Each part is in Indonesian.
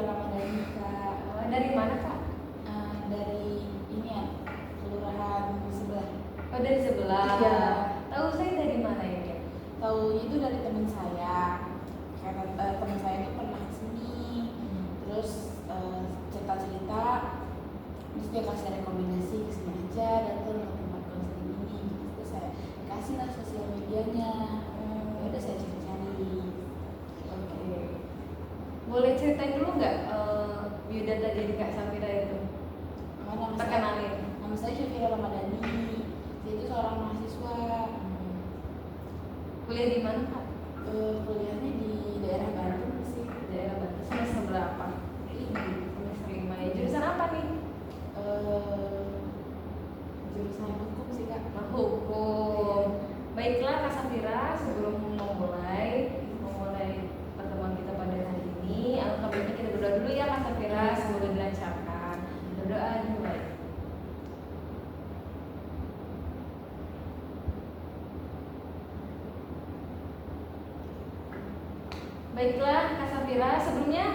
Ramadhani Kak. Dari mana Kak? Dari ini ya, kelurahan sebelah. Oh dari sebelah. Iya. Tahu saya dari mana ya? Tahu itu dari teman saya. Karena teman saya itu pernah kesini, terus cerita-cerita, terus dia kasih rekomendasi kesini aja, datang ke tempat konseling ini. Terus saya kasih lah sosial medianya. Ya udah saya cari-cari. Oke. Boleh ceritain dulu nggak biodata diri Kak Safira itu? Perkenalin. Nama saya Syafira Ramadhani. Saya itu seorang mahasiswa. Kuliah di mana Kak? Kuliahnya di daerah Bandung sih. Daerah Banten. Semester berapa? Semester 5 ya. Jurusan apa nih? Jurusan hukum sih Kak. Hukum. Baiklah Kak Safira, sebelum memulai pertemuan kita pada hari ini, alangkah baiknya kita berdoa dulu ya Kak Safira, semoga dilancarkan. Berdoa dimulai. Baiklah Kak Safira, sebelumnya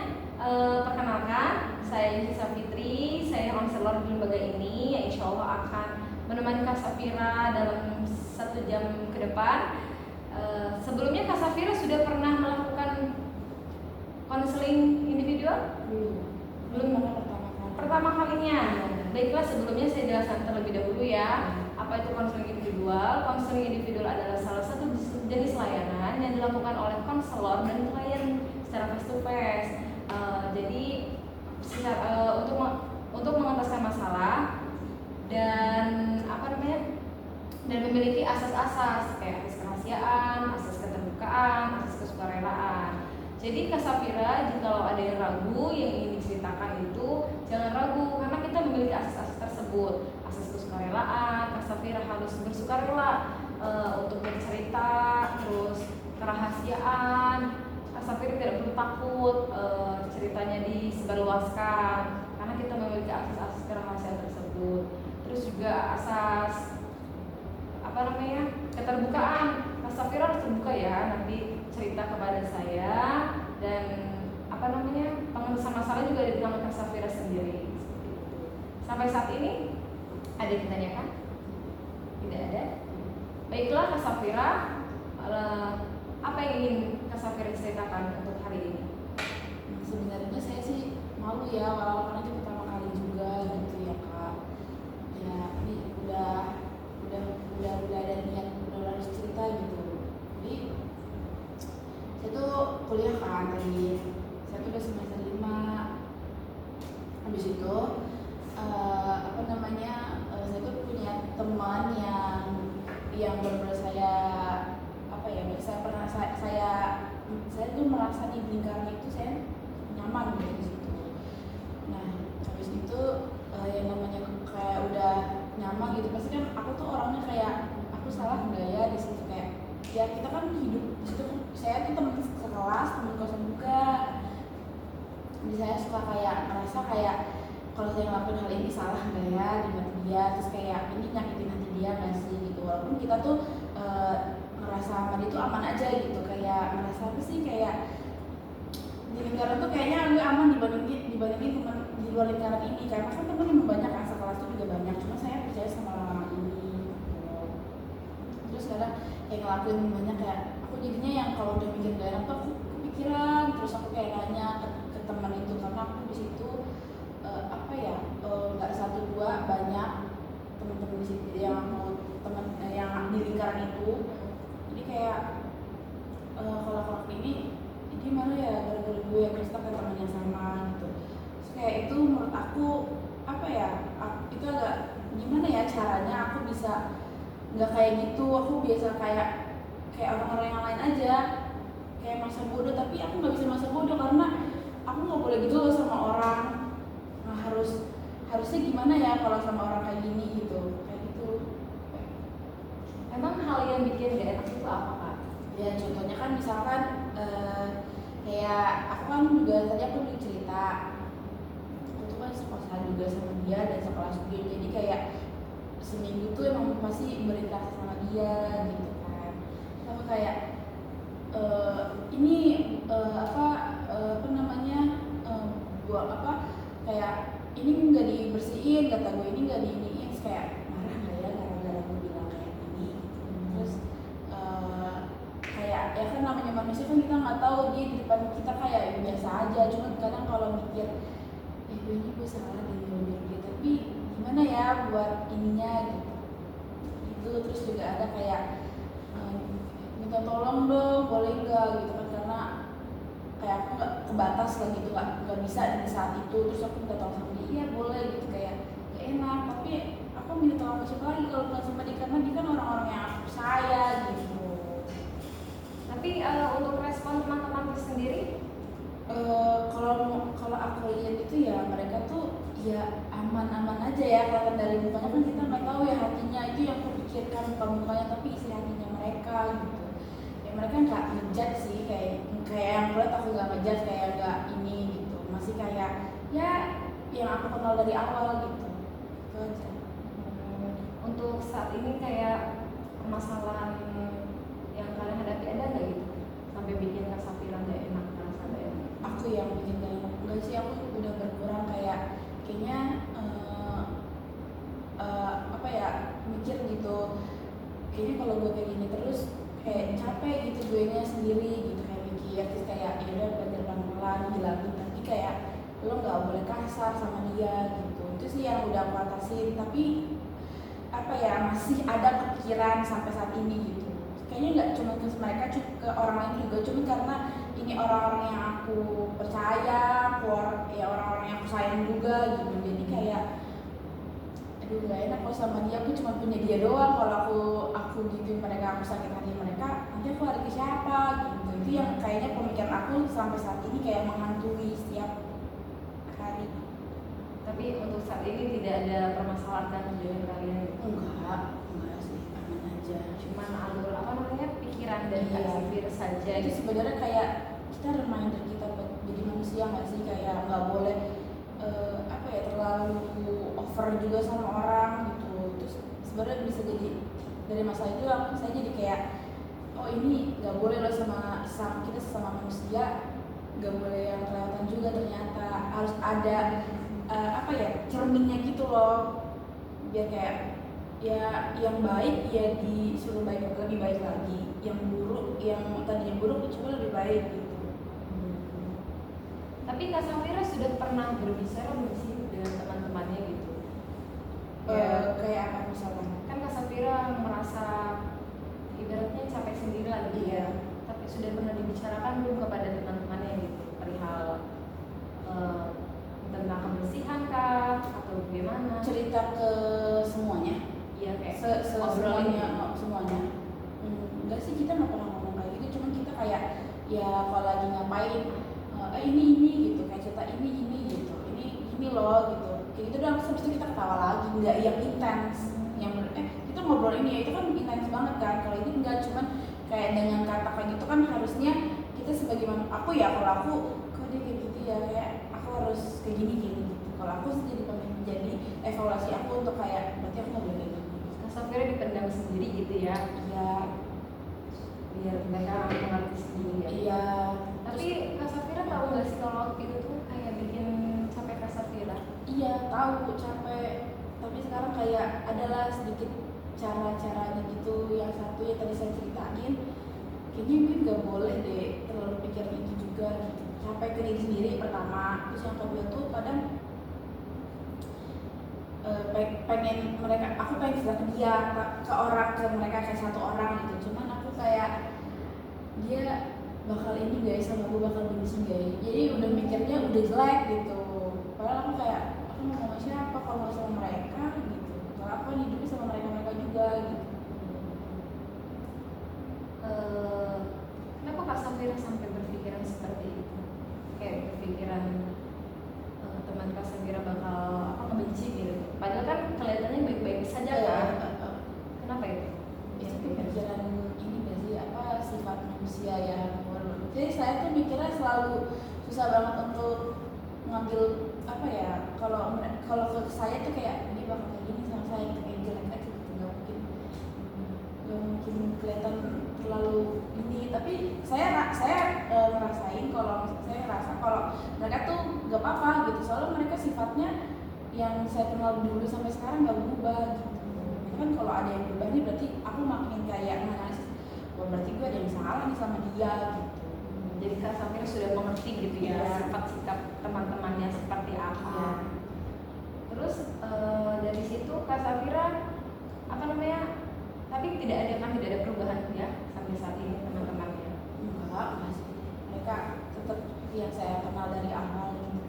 perkenalkan, saya Yusy Safitri, saya konselor di lembaga ini yang insya Allah akan menemani Kak Safira dalam 1 jam ke depan. Sebelumnya Kak Safira sudah pernah melakukan konseling individual? Belum. Pertama kalinya. Baiklah, sebelumnya saya jelaskan terlebih dahulu ya. Apa itu konseling individual? Konseling individual adalah salah satu jenis layanan yang dilakukan oleh konselor dan klien secara face to face. Jadi untuk mengentaskan masalah dan dan memiliki asas-asas kayak asas kerahasiaan, asas keterbukaan, asas kesukarelaan. Jadi Kak Safira, jikalau ada yang ragu yang ingin diceritakan itu jangan ragu, karena kita memiliki asas-asas tersebut. Asas kesukarelaan, Kak Safira harus bersukarela untuk bercerita, terus kerahasiaan, Kak Safira tidak perlu takut ceritanya disebarluaskan, karena kita memiliki asas-asas kerahasiaan tersebut. Terus juga asas keterbukaan. Kak Safira harus terbuka ya, nanti cerita kepada saya, dan pengentasan masalah juga ada di tangan Kak Safira sendiri. Sampai saat ini ada yang ditanyakan? Tidak ada. Baiklah Kak Safira, apa yang ingin Kak Safira ceritakan untuk hari ini? Sebenarnya saya sih malu ya, walau karena itu pertama kali juga gitu ya Kak. Ya ini udah ada niat, udah harus cerita gitu. Jadi saya tuh kuliah kan tadi, saya tuh udah semester 5. Habis itu saya tuh punya teman yang benar-benar saya tuh merasa di lingkaran itu saya nyaman gitu di situ. Nah habis itu yang namanya kayak udah nyaman gitu, pasti kan aku tuh orangnya kayak aku salah nggak ya di situ, kayak ya kita kan hidup di situ. Saya tuh teman sekelas, teman kosan juga. Jadi saya suka kayak merasa kayak kalau saya ngelakuin hal ini salah nggak ya di mata dia, terus kayak ini nyakitin hati dia nggak sih gitu. Walaupun kita tuh ngerasa sama dia tuh aman aja gitu, kayak ngerasa apa sih kayak di lingkaran tuh kayaknya gue aman dibandingin teman di luar lingkaran ini, karena kan teman yang banyak kan, sekelas tuh juga banyak, cuma saya percaya sama orang-orang ini gitu. Terus sekarang kayak ngelakuin banyak, kayak aku jadinya yang kalau udah mikir gak enak tuh aku kepikiran, terus aku kayak nanya ke teman itu, karena aku di situ nggak 1-2 banyak teman-teman di situ yang di lingkaran itu. Jadi kayak kalau ini gimana ya, gara-gara gue yang kita kan teman yang sama gitu. Terus kayak itu menurut aku itu agak gimana ya caranya aku bisa nggak kayak gitu. Aku biasa kayak orang-orang yang lain aja, kayak masa bodoh, tapi aku nggak bisa masa bodoh karena aku nggak boleh gitu loh sama orang. Nah harusnya gimana ya kalau sama orang kayak gini gitu, kayak gitu. Emang hal yang bikin gak enak itu apa Kak? Ya contohnya kan misalkan kayak aku kan juga tadi aku udah cerita, aku tuh kan sekolah juga sama dia dan sekelas juga, jadi kayak seminggu tuh emang pasti berinteraksi sama dia gitu kan. Sama kayak ini nggak dibersihin, kata gue ini nggak diiniin, terus kayak marah nggak ya gara-gara gue bilang kayak gini. Terus kayak ya kan namanya manusia kan kita nggak tahu dia di depan kita kayak biasa aja, cuma kadang kalau mikir gue salah di dia, tapi gimana ya buat ininya gitu. Itu terus juga ada kayak minta tolong dong boleh nggak gitu kan, karena kayak aku nggak kebatas lah gitu, nggak bisa di saat itu, terus aku minta tolong sama dia, iya boleh gitu, kayak gak enak, tapi aku minta tolong ke siapa lagi kalau bukan sama dia, karena dia kan orang-orang yang aku saya gitu. Tapi untuk respon teman-teman sendiri, kalau aku lihat itu ya mereka tuh ya aman-aman aja ya, kelihatan dari mukanya kan kita nggak tahu ya hatinya, itu yang aku pikirkan bukan mukanya tapi isi hatinya mereka gitu. Ya mereka nggak ngejudge sih, kayak yang kulihat aku nggak ngejudge, kayak nggak ini gitu, masih kayak ya yang aku kenal dari awal gitu. Itu aja. untuk saat ini kayak permasalahan yang kalian hadapi ada nggak gitu sampai bikin Kak Safira nggak enak, merasa nggak enak? Aku yang bikin gak enak enggak sih, aku udah berkurang, kayaknya apa ya, mikir gitu, kayaknya kalau gue kayak gini terus kayak capek gitu gue nya sendiri gitu, kayak mikir terus kayak ya udah belajar pelan-pelan bilangin, tapi kayak lo nggak boleh kasar sama dia gitu. Itu sih yang udah aku atasin, tapi apa ya, masih ada kepikiran sampai saat ini gitu. Kayaknya nggak cuma ke mereka, ke orang lain juga, cuma karena ini orang-orang yang aku percaya, ya orang-orang yang aku sayang juga gitu. Jadi kayak aduh gak enak kalau sama dia, aku cuma punya dia doang, kalau aku gituin mereka, aku sakit hati mereka, nanti aku lari ke siapa gitu. Itu yang kayaknya pemikiran aku sampai saat ini kayak menghantui setiap hari. Tapi untuk saat ini tidak ada permasalahan kan dengan kalian? Enggak sih, aman aja. Cuman alur apa namanya pikiran dari Kak Safira saja. Itu sebenarnya kayak kita reminder kita buat jadi manusia nggak sih, kayak nggak boleh apa ya, terlalu over juga sama orang gitu. Terus sebenarnya bisa jadi dari masalah itu saya jadi kayak oh ini nggak boleh loh sama kita sesama manusia, nggak boleh yang kelewatan juga, ternyata harus ada apa ya, cerminnya gitu loh, biar kayak ya yang baik ya disuruh lebih baik lagi, yang buruk yang tadinya buruk coba lebih baik gitu. Tapi Kak Safira sudah pernah berbicara belum sih dengan teman-temannya gitu? Kayak apa misalnya? Kan Kak Safira merasa ibaratnya capek sendiri lah gitu ya. Tapi sudah pernah dibicarakan belum kepada teman-temannya gitu perihal tentang kebersihan kah atau bagaimana? Cerita ke semuanya? Iya kayak semuanya. Enggak sih, kita nggak pernah ngomong kayak gitu, cuman kita kayak ya kalau lagi ngapain ini gitu, kayak cerita ini gitu, ini loh gitu, kayak gitu doang. Habis itu kita ketawa lagi, nggak yang intens, yang kita ngobrol ini ya itu kan intens banget kan. Kalau ini enggak, cuman kayak dengan kata kayak gitu kan harusnya kita sebagai aku ya, kalau aku kok dia kayak gitu ya, kayak aku harus kayak gini gitu. Kalau aku sih jadi evaluasi aku untuk kayak berarti aku nggak boleh kayak gini. Kak Safira dipendam sendiri gitu ya? Iya. Biar mereka mengerti sendiri ya? Iya. Tapi Kak Safira tahu nggak sih kalau itu tuh kayak bikin capek Kak Safira? Iya tahu capek, tapi sekarang kayak adalah sedikit cara-caranya gitu. Yang satu ya tadi saya ceritain, kayaknya gue nggak boleh deh terlalu pikirin itu juga gitu. Capek ke diri sendiri pertama, terus yang kedua tuh kadang pengen mereka, aku pengen cerita ke dia, ke mereka kayak satu orang gitu, cuman aku kayak dia bakal ini guys sama gue, bakal benci guys, jadi udah mikirnya udah jelek gitu. Padahal aku kayak aku mau sama siapa kalau nggak sama mereka gitu, kalau aku hidupnya sama mereka juga gitu. Kenapa Kak Safira sampai berpikiran seperti itu? Kayak berpikiran teman Kak Safira bakal ngebenci gitu. Padahal kan kelihatannya baik-baik saja kan? Kenapa itu? Itu pikiran ini gak sih, apa sifat manusia ya. Jadi saya tuh mikirnya selalu susah banget untuk ngambil apa ya, kalau ke saya tuh kayak dia bakal kayak gini sama saya, kayak jelek aja gitu, nggak mungkin kelihatan terlalu ini. Tapi saya ngerasain, kalau saya ngerasa kalau mereka tuh gak apa-apa gitu, soalnya mereka sifatnya yang saya kenal dulu sampai sekarang nggak berubah gitu. Kan kalau ada yang berubah nih berarti aku makin kayak nganalisis, wah berarti gue ada yang salah nih sama dia gitu. Jadi Kak Safira sudah mengerti gitu ya sifat sikap teman-temannya seperti apa. Ya. Terus dari situ Kak Safira apa namanya? Tapi tidak ada perubahan ya sampai saat ini teman-temannya. Enggak, masih mereka tetap yang saya kenal dari awal gitu.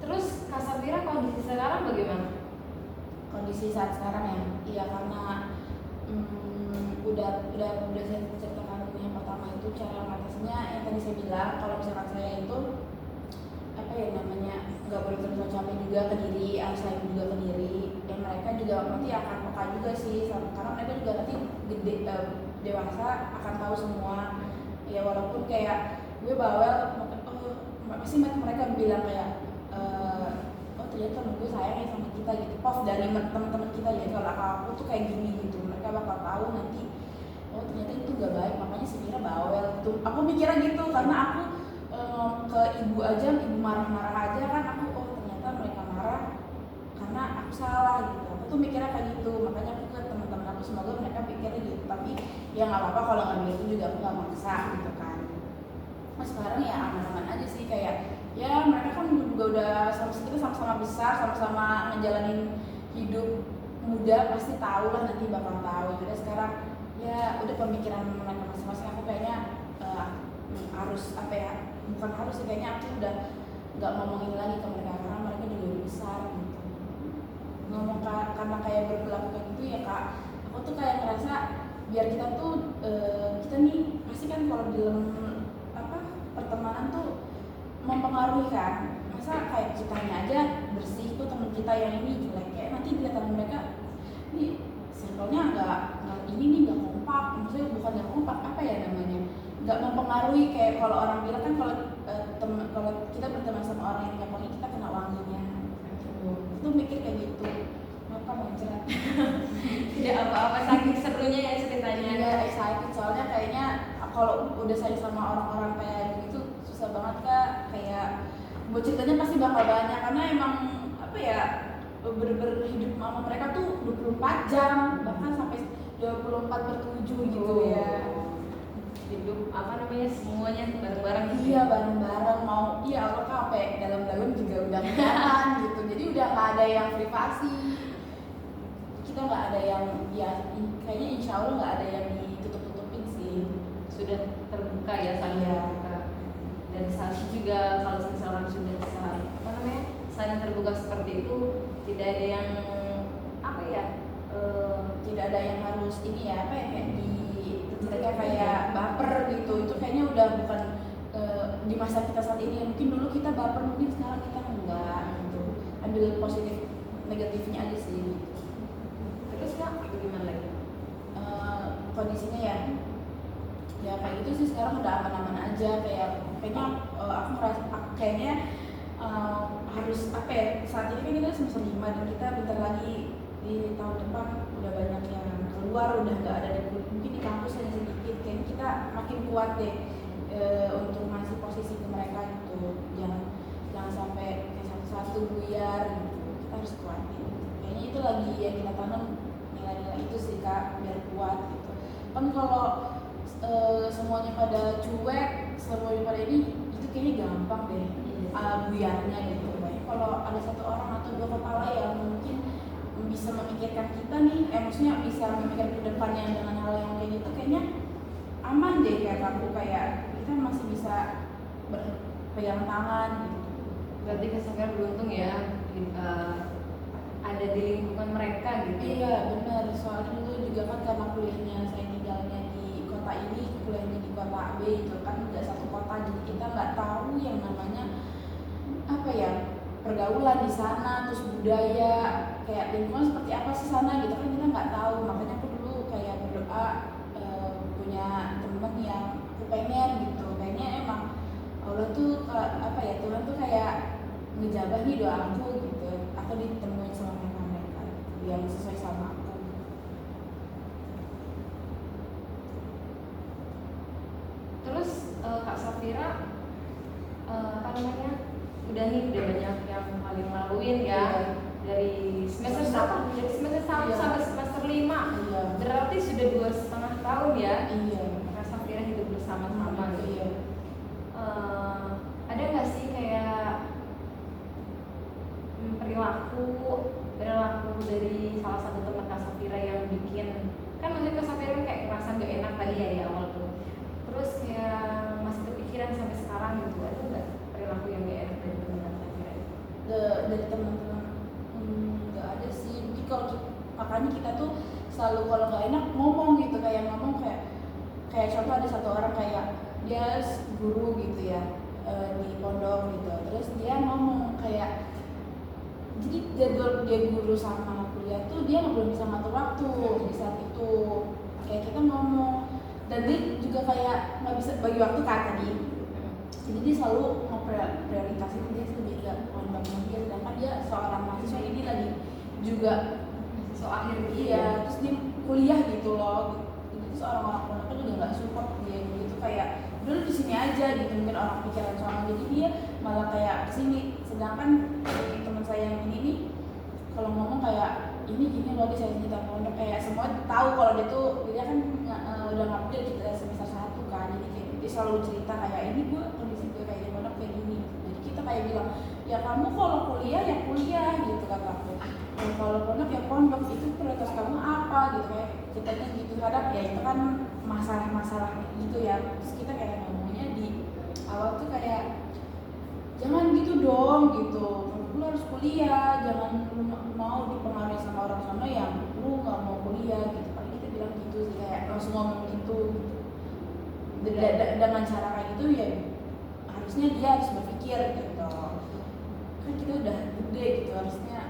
Terus Kak Safira kondisi sekarang bagaimana? Kondisi saat sekarang ya, iya karena udah saya ceritakan yang pertama itu cara mengatasinya yang tadi saya bilang kalau misalkan saya itu apa ya namanya nggak boleh terlalu capek juga ke diri, sayang juga ke diri, dan mereka juga nanti akan peka juga sih karena mereka juga nanti gede dewasa akan tahu semua ya, walaupun kayak gue bawel pasti mereka bilang kayak oh ternyata temen gue sayang ya sama kita gitu, dari teman-teman kita ya, kalau aku tuh kayak gini gitu, mereka bakal tahu nanti oh ternyata itu gak baik, makanya si Mira bawel gitu. Aku mikirnya gitu karena aku ke ibu aja, ibu marah-marah aja kan aku, oh ternyata mereka marah karena aku salah gitu. Aku tuh mikirnya kayak gitu, makanya aku ke teman-teman aku semoga mereka pikirnya gitu, tapi ya nggak apa-apa kalau ngambil itu juga aku nggak maksa gitu kan. Nah sekarang ya aman-aman aja sih, kayak ya mereka kan juga udah kita sama-sama besar, sama-sama ngejalanin hidup muda, pasti tahu lah nanti bakal tahu. Jadi sekarang ya udah pemikiran mereka masing-masing, aku kayaknya harus apa ya, bukan harus sih, kayaknya aku udah nggak ngomongin lagi ke mereka karena mereka juga udah besar gitu. Ngomong karena kayak berperilaku kayak gitu ya Kak, aku tuh kayak ngerasa biar kita tuh kita nih pasti kan kalau di dalam apa pertemanan tuh mempengaruhi kan, masa kayak kitanya aja bersih tuh teman kita yang ini jelek, kayak nanti dilihat mereka nih circle-nya nggak ini nih nggak kompak, maksudnya bukan nggak kompak, apa ya namanya, nggak mempengaruhi. Kayak kalau orang bilang kan kalau kita berteman sama orang yang nggak wangi, kita kena wanginya itu mikir kayak gitu. Apa mau cerita? Tidak apa-apa, saking serunya ya ceritanya. Iya excited, soalnya kayaknya kalau udah sayang sama orang-orang kayak gitu susah banget Kak, kayak buat ceritanya pasti bakal banyak karena emang apa ya, berhidup sama mereka tuh 24 jam bahkan sampai 24/7 gitu ya. Hidup apa namanya semuanya bareng-bareng gitu. Iya bareng-bareng, mau iya Allah Kak, sampai dalam-dalam juga udah kelihatan gitu, jadi udah nggak ada yang privasi, kita nggak ada yang ya kayaknya insya Allah nggak ada yang ditutup-tutupin sih, sudah terbuka ya saling terbuka. Dan saat juga kalau misalnya sudah apa namanya saling terbuka seperti itu, tidak ada yang apa ya tidak ada yang harus ini ya apa ya kayak mereka kayak baper gitu, itu kayaknya udah bukan di masa kita saat ini. Mungkin dulu kita baper, mungkin sekarang kita enggak gitu, ambil positif negatifnya aja sih. Terus Kak gimana lagi kondisinya ya kayak gitu sih, sekarang udah aman-aman aja, kayaknya aku merasa kayaknya harus apa ya, saat ini kan kita semester 5 dan kita bentar lagi di tahun depan udah banyak yang keluar, udah nggak ada mungkin di kampus hanya sedikit, kayaknya kita makin kuat deh untuk ngasih posisi ke mereka gitu, jangan sampai kayak satu-satu buyar gitu, kita harus kuatin. Kayaknya itu lagi yang kita tanam, nilai-nilai itu sih Kak, biar kuat gitu. Kan kalau semuanya pada cuek, semuanya pada ini, itu kayaknya gampang deh buyarnya gitu. Kalau ada satu orang atau dua kepala yang mungkin bisa memikirkan kita nih, maksudnya bisa memikirkan ke depannya dengan hal yang kayak gitu, kayaknya aman deh kayak aku, kayak kita masih bisa berpegang tangan gitu. Berarti Kak Safira beruntung ya ada di lingkungan mereka gitu. Iya benar, soalnya dulu juga kan karena kuliahnya saya tinggalnya di kota ini, kuliahnya di kota B itu kan nggak satu kota, jadi kita nggak tahu yang namanya apa ya, pergaulan di sana, terus budaya, kayak lingkungan seperti apa sih sana gitu kan, kita nggak tahu. Makanya aku dulu kayak berdoa punya temen yang aku pengen gitu, kayaknya emang Allah tuh apa ya, Tuhan tuh kayak ngejaga nih doa aku gitu, atau ditemuin sama mereka gitu, yang sesuai sama aku. Terus Kak Safira apa namanya udah banyak yang kalian laluin ya. Dari semester berapa? Dari semester 1 sampai semester 5. Iya. Berarti sudah 2,5 tahun ya. Iya. Safira hidup bersama-sama gitu. Iya. Ada nggak sih kayak perilaku dari salah satu teman Kak Safira yang bikin, kan maksudnya Kak Safira kayak ngerasa nggak enak tadi ya di awal tuh, terus kayak masih kepikiran sampai sekarang gitu, ada nggak perilaku yang nggak enak dari teman Kak Safira? Dari teman-teman nggak ada sih. Jadi makanya kita tuh selalu kalau nggak enak ngomong gitu, kayak contoh ada satu orang kayak dia guru gitu ya, di pondok gitu, terus dia ngomong kayak, jadi jadwal dia guru sama kuliah tuh dia belum bisa ngatur waktu di saat itu. Kayak kita ngomong, dan dia juga kayak nggak bisa bagi waktu kan tadi. Jadi dia selalu prioritasin, dia lebih ke pondoknya dia, sedangkan dia seorang mahasiswa ini lagi juga Soal akhir iya, terus dia kuliah gitu loh. Terus orang-orang pondoknya juga nggak support dia gitu, kayak dulu di sini aja gitu, mungkin orang pikiran soalnya, jadi dia malah kayak kesini. Sedangkan teman saya yang ini nih kalau ngomong kayak ini gini loh, di saya cerita pondok kayak semua tahu kalau dia kan udah ngupdate kita semester 1 kan, jadi kayak dia selalu cerita kayak ini gue kondisi gue kayak di pondok kayak gini. Jadi kita kayak bilang ya kamu kalau kuliah ya kuliah gitu kata aku, ya kalau pondok ya pondok, itu prioritas kamu apa gitu, kayak kitanya gitu. Kadang ya itu kan masalah gitu ya, terus kita kayak ngomongnya di awal tuh kayak jangan gitu dong gitu, lu harus kuliah, jangan lu mau dipengaruhi sama orang sana yang lu nggak mau kuliah gitu. Paling kita bilang gitu sih, kayak langsung ngomong gitu. Dengan cara kayak gitu ya harusnya dia harus berpikir gitu, kan kita udah gede gitu, harusnya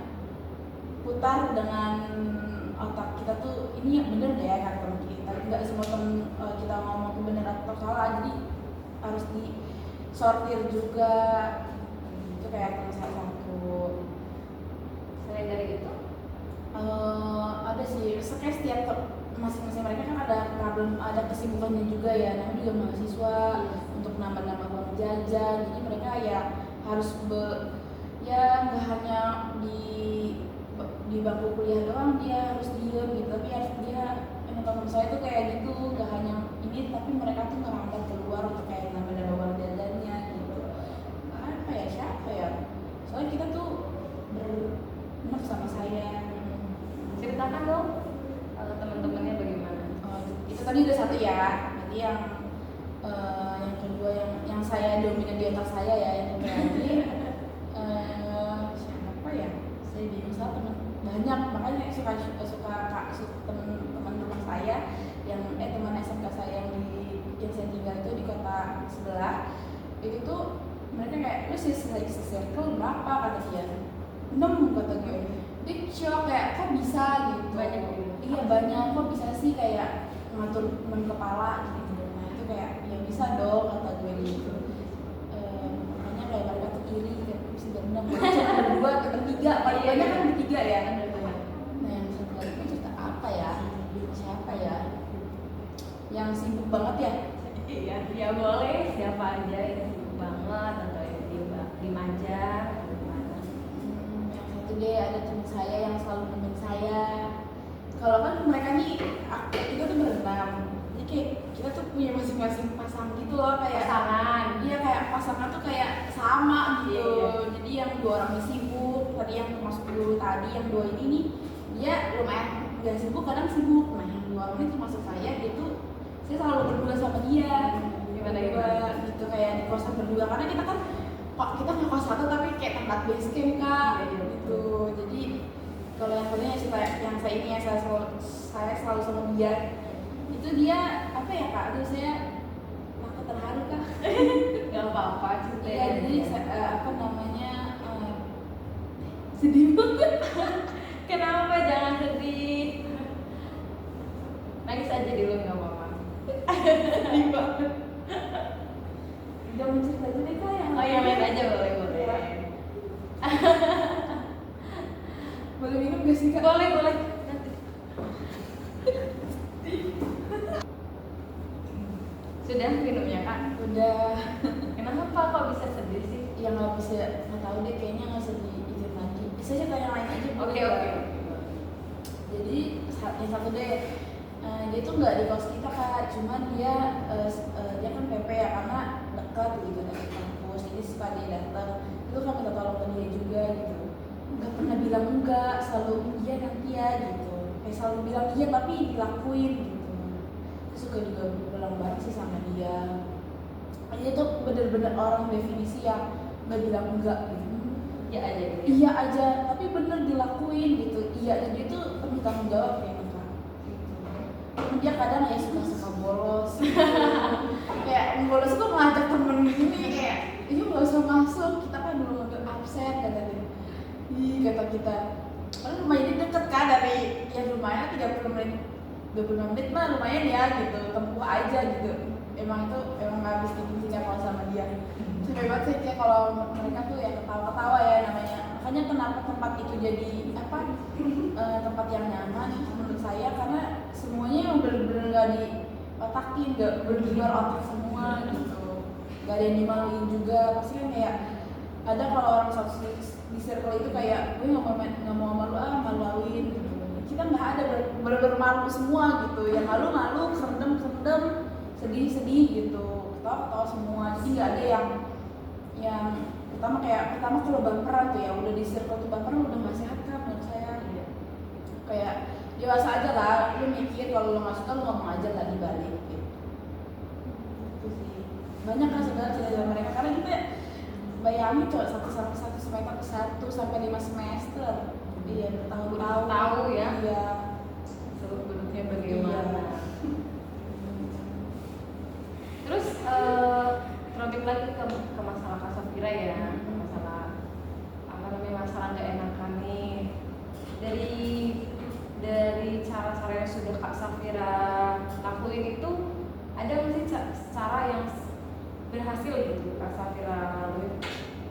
putar dengan otak kita tuh ini yang bener deh kan teman kita, nggak semua temen kita ngomong tuh bener atau salah, jadi harus disortir juga. Itu kayak teman saya satu. Selain dari itu Ada sih, kayak setiap masing-masing mereka kan ada problem, ada kesibukannya juga ya, namanya juga mahasiswa, untuk nambah-nambah uang jajan, jadi mereka ya harus ya nggak hanya di bangku kuliah doang dia harus diem gitu, tapi harus dia teman saya tuh kayak gitu, nggak hanya ini, tapi mereka tuh ngerangkap keluar untuk kayak nambah-nambah uang jajannya gitu. Apa ya, siapa ya, soalnya kita tuh berenak sama saya. ceritakan dong teman-temannya bagaimana. Itu tadi udah satu ya, nanti yang kedua yang saya dominan di otak saya ya, yang kedua lagi siapa ya, saya bingung, salah teman banyak, makanya suka teman rumah saya yang teman SMK saya yang saya tinggal itu di kota sebelah itu tuh, mereka kayak lu circle berapa kata dia, 6 kata gue. Dia shock kayak kok bisa gitu, Banyak. iya banyak, kok bisa sih kayak ngatur kepala gitu. Nah itu kayak ya bisa dong kata gue gitu. Makanya kayak mereka tuh iri kayak bisa berenang, cuma berdua atau bertiga, paling banyak kan bertiga ya. Nah yang satu lagi itu cerita apa ya, siapa ya yang sibuk banget ya? Iya, ya boleh siapa aja yang sibuk banget atau yang dimanja atau gimana. Yang satu deh ada teman saya yang selalu nemenin saya. Kalau kan mereka nih, kita tuh berenam, jadi kayak kita tuh punya masing-masing pasang gitu loh, kayak Pasangan. Iya kayak pasangan tuh kayak sama gitu. Iya. Jadi yang 2 orang ini sibuk, tadi yang masuk dulu tadi yang 2 ini nih dia lumayan nggak sibuk, kadang sibuk. Nah yang 2 orang ini termasuk saya gitu, saya selalu berdua sama dia. Gimana Gitu kayak di kosan berdua, karena kita kan kita nggak kos satu tapi kayak tempat base camp kak gitu. Jadi kalau yang punya yang saya ini ya, saya selalu sama dia. Itu dia apa ya kak? Aduh saya takut terharu kak. Gak apa-apa cerita. Iya jadi apa namanya sedih banget. Kenapa jangan sedih? Nangis aja dulu nggak apa-apa. Sedih banget. Jangan cerita aja deh kak yang Oh yang lain aja boleh. Boleh minum gak sih kak? Boleh. Nanti. Sudah minumnya kak? Udah. Kenapa kok bisa sedih sih? Yang nggak bisa nggak tahu deh, kayaknya nggak usah diizin lagi, bisa aja tanya lain aja. Oke. Jadi yang satu deh, dia tuh nggak di kos kita Kak, cuman dia kan PP ya, karena dekat gitu dari kampus, jadi suka dia datang itu kan minta tolong ke dia juga gitu, nggak pernah bilang enggak, selalu iya nanti ya gitu, kayak selalu bilang iya tapi dilakuin gitu. Terus suka juga pulang bareng sih sama dia. Dia tuh bener-bener orang definisi yang nggak bilang enggak gitu. Iya aja gitu. Iya aja, tapi bener dilakuin gitu. Iya, jadi itu penuh tanggung jawab ya Kak. Gitu. Dia kadang ya suka bolos. Kayak bolos tuh ngajak temen gini kayak, ini nggak usah masuk, kita kan belum ambil absen kata dia. Ih kata kita, padahal rumah ini deket kan dari ya lumayan 30 menit, 25 menit mah lumayan ya gitu, tempuh aja gitu. Emang nggak habis pikir sih kalau sama dia. Sampai banget sih kayak kalau mereka tuh ya ketawa-ketawa ya namanya. Makanya kenapa tempat itu jadi tempat yang nyaman menurut saya, karena semuanya yang bener-bener nggak diotakin, nggak berluar otak semua gitu. Gak ada yang dimaluin juga, pasti kan kayak ada kalau orang satu di circle itu kayak gue nggak mau maluin gitu. Kita nggak ada, bener-bener malu semua gitu. Yang malu serendem sedih gitu, ketawa semua. Jadi nggak ada yang pertama kalau baperan tuh ya udah di circle tuh baperan udah nggak sehat kan menurut saya. Kayak dewasa aja lah, lu mikir kalau lu nggak suka lu ngomong aja lah dibalik gitu. Itu sih banyak kan sebenarnya cerita mereka, karena kita bayangin coba satu semester 1 sampai 5 semester, iya bertahun-tahun tahu ya. Iya. Seluk-beluknya bagaimana. Terus terlebih lagi ke masalah Kak Safira ya, masalah masalah nggak enakan nih dari cara-cara yang sudah Kak Safira lakuin itu, ada nggak sih cara yang berhasil gitu Kak Safira lalui?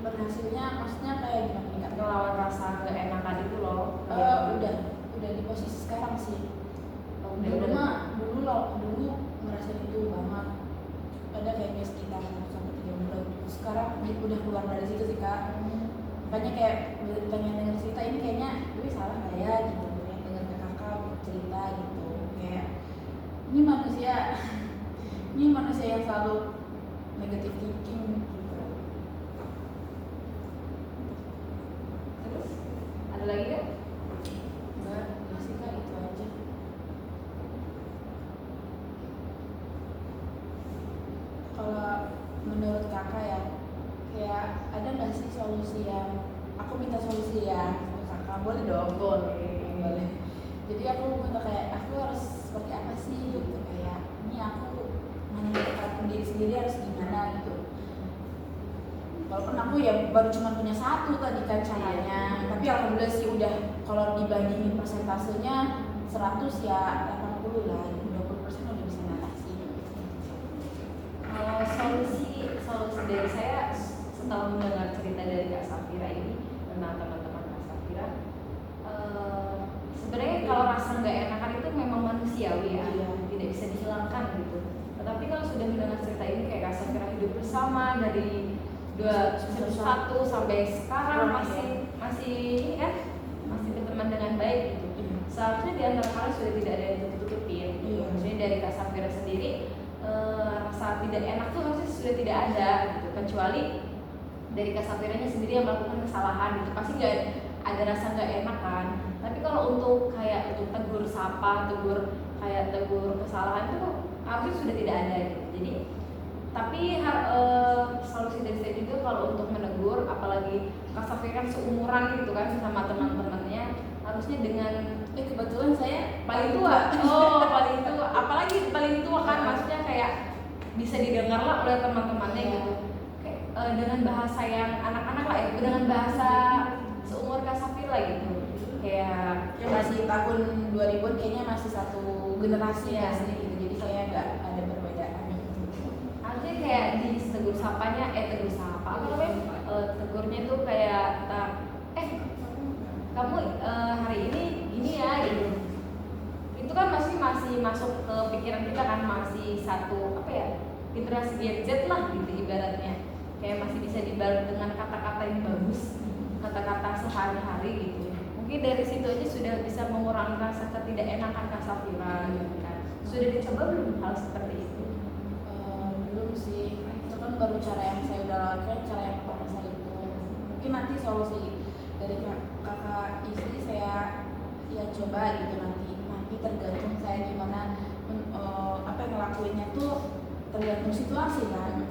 Berhasilnya maksudnya kayak gimana nih Kak? Ngelawan rasa nggak enakan itu loh. Udah di posisi sekarang sih. Dulu ngerasain itu banget. Ada kayaknya sekitar 1-3 bulan. Sekarang udah keluar dari situ sih Kak. Makanya kayak pengen denger cerita ini, kayaknya gue salah nggak ya gitu. Pengen denger ke kakak cerita gitu. Kayak ini manusia yang selalu negatif thinking gitu. Terus ada lagi nggak? Enggak sih Kak, itu aja. Kalau menurut kakak ya, kayak ada nggak sih solusi yang aku minta solusi ya ke kakak? Boleh dong. Boleh. Jadi aku minta kayak aku harus seperti apa sih gitu, kayak ini aku menentukan diri sendiri harus gimana gitu. Walaupun aku ya baru cuma punya satu tadi kan caranya, tapi alhamdulillah sih udah, kalau dibandingin persentasenya 100 ya 80 lah, 20% udah bisa ngatasi. Solusi dari saya setelah mendengar cerita dari Kak Safira ini tentang teman-teman Kak Safira, sebenarnya kalau rasa nggak enakan itu memang manusiawi ya, tidak bisa dihilangkan gitu. Tetapi kalau sudah mendengar cerita ini kayak Kak Safira hidup bersama dari 2001 sampai sekarang masih ini kan, masih berteman dengan baik gitu. Seharusnya di antara kalian sudah tidak ada yang tutup-tutupin gitu. Maksudnya dari Kak Safira sendiri, rasa tidak enak tuh harusnya sudah tidak ada gitu, kecuali dari Kak Safiranya sendiri yang melakukan kesalahan gitu, pasti nggak ada rasa nggak enak kan. Tapi kalau untuk tegur sapa, tegur kesalahan itu harusnya sudah tidak ada gitu. Jadi tapi solusi dari saya juga kalau untuk menegur, apalagi Kak Safira kan seumuran gitu kan sama teman-temannya, harusnya dengan Kebetulan saya paling tua. Paling tua, apalagi paling tua kan, maksudnya kayak bisa didengar lah oleh teman-temannya gitu. Kayak dengan bahasa yang anak-anak lah ya, dengan bahasa seumur Kak Safira gitu. Kayak yang masih tahun 2000 kayaknya masih satu generasi ya sendiri gitu. Jadi saya nggak ada perbedaan gitu. Artinya kayak di tegur sapanya, tegur sapa apa namanya? Tegurnya tuh kayak kamu hari ini gini ya gitu. Itu kan masih masuk ke pikiran kita kan, masih satu generasi Gen Z lah gitu ibaratnya. kayak masih bisa dibalut dengan kata-kata yang bagus, kata-kata sehari-hari gitu. Mungkin dari situ aja sudah bisa mengurangi rasa ketidakenakan Kak Safira gitu kan. Sudah dicoba belum hal seperti itu? Belum sih, itu kan baru cara yang saya udah lakukan, cara yang pertama saya itu. Mungkin nanti solusi dari kakak istri saya ya coba gitu nanti tergantung saya gimana apa yang ngelakuinnya tuh tergantung situasi kan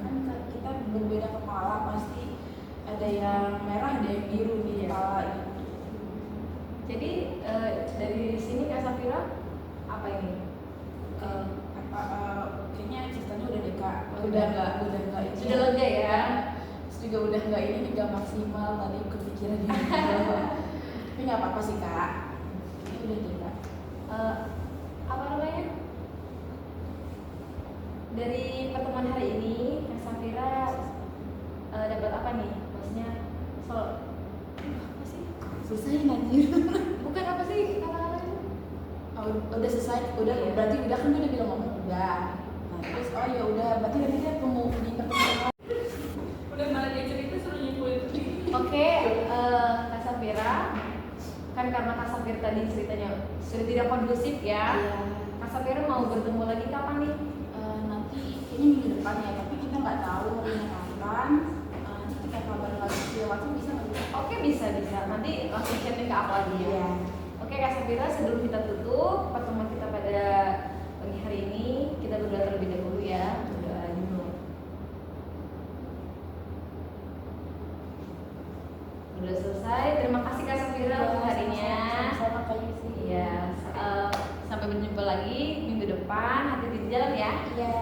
kita berbeda kepala, pasti ada yang merah ada yang biru di kepala gitu. Jadi dari sini Kak Safira apa ini? Kayaknya ceritanya udah deh Kak, udah nggak ini. Sudah lega ya? Terus juga udah nggak ini nggak maksimal tadi kepikiran gitu. Tapi nggak apa-apa sih Kak, ini udah deh Kak. Apa namanya? Dari pertemuan hari ini Kak Safira dapat apa nih? Maksudnya apa sih? Selesai anjir. Bukan apa sih kata-kata itu? Udah selesai, udah Iya. berarti udah kan gue udah bilang ngomong udah. Nah terus ya udah berarti nanti kita ketemu di pertemuan. Udah malah dia cerita suruh nyimpulin. Oke, Kak Safira, kan karena Kak Safira tadi ceritanya sudah tidak kondusif ya. Iya. Kak Safira mau bertemu lagi kapan nih? Nanti kayaknya minggu depan ya, tapi kita nggak tahu harinya kapan. Nanti kita kabarin lagi via WhatsApp bisa nggak? Oke, bisa. Nanti langsung chatting ke aku lagi ya. Iya. Oke Kak Safira, sebelum kita tutup pertemuan kita pada pagi hari ini, kita berdoa terlebih dahulu ya. Berdoa dulu. Udah selesai. Terima kasih Kak Safira untuk harinya. Sama kayak sih. Iya. Sampai berjumpa lagi minggu depan. Hati-hati di jalan ya. Iya.